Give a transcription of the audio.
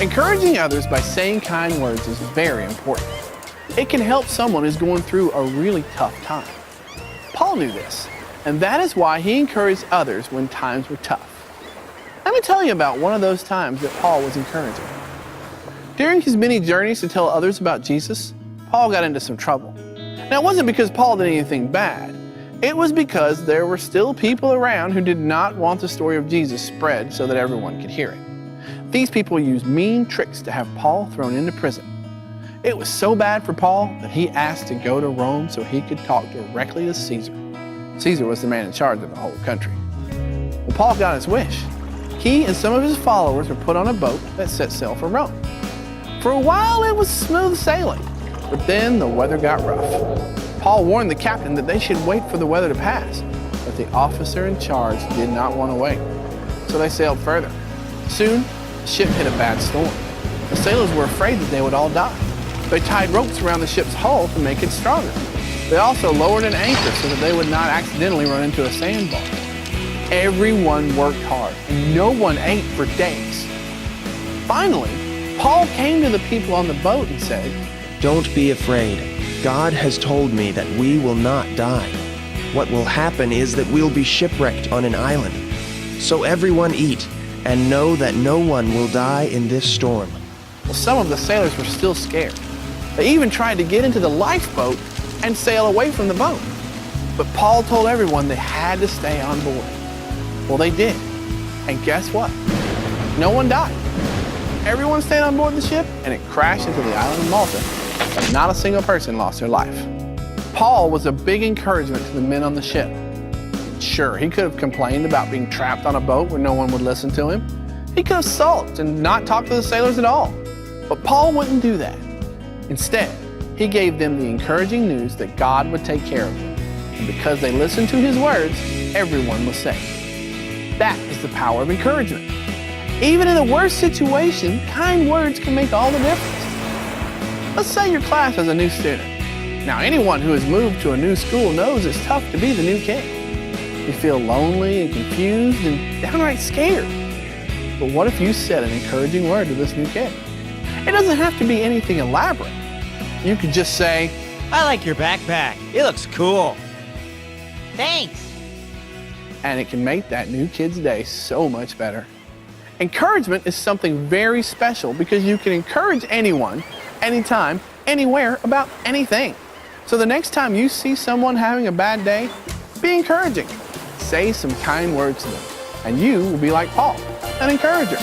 Encouraging others by saying kind words is very important. It can help someone who's going through a really tough time. Paul knew this, and that is why he encouraged others when times were tough. Let me tell you about one of those times that Paul was encouraging. During his many journeys to tell others about Jesus, Paul got into some trouble. Now, it wasn't because Paul did anything bad. It was because there were still people around who did not want the story of Jesus spread so that everyone could hear it. These people used mean tricks to have Paul thrown into prison. It was so bad for Paul that he asked to go to Rome so he could talk directly to Caesar. Caesar was the man in charge of the whole country. Well, Paul got his wish. He and some of his followers were put on a boat that set sail for Rome. For a while, it was smooth sailing, but then the weather got rough. Paul warned the captain that they should wait for the weather to pass, but the officer in charge did not want to wait, so they sailed further. Soon, the ship hit a bad storm. The sailors were afraid that they would all die. They tied ropes around the ship's hull to make it stronger. They also lowered an anchor so that they would not accidentally run into a sandbar. Everyone worked hard, and no one ate for days. Finally, Paul came to the people on the boat and said, "Don't be afraid. God has told me that we will not die. What will happen is that we'll be shipwrecked on an island. So everyone eat, and know that no one will die in this storm." Well, some of the sailors were still scared. They even tried to get into the lifeboat and sail away from the boat. But Paul told everyone they had to stay on board. Well, they did. And guess what? No one died. Everyone stayed on board the ship, and it crashed into the island of Malta, but not a single person lost their life. Paul was a big encouragement to the men on the ship. Sure, he could have complained about being trapped on a boat where no one would listen to him. He could have sulked and not talked to the sailors at all. But Paul wouldn't do that. Instead, he gave them the encouraging news that God would take care of them. And because they listened to his words, everyone was saved. That is the power of encouragement. Even in the worst situation, kind words can make all the difference. Let's say your class has a new student. Now, anyone who has moved to a new school knows it's tough to be the new kid. You feel lonely and confused and downright scared. But what if you said an encouraging word to this new kid? It doesn't have to be anything elaborate. You could just say, "I like your backpack. It looks cool." "Thanks." And it can make that new kid's day so much better. Encouragement is something very special because you can encourage anyone, anytime, anywhere about anything. So the next time you see someone having a bad day, be encouraging. Say some kind words to them, and you will be like Paul, an encourager.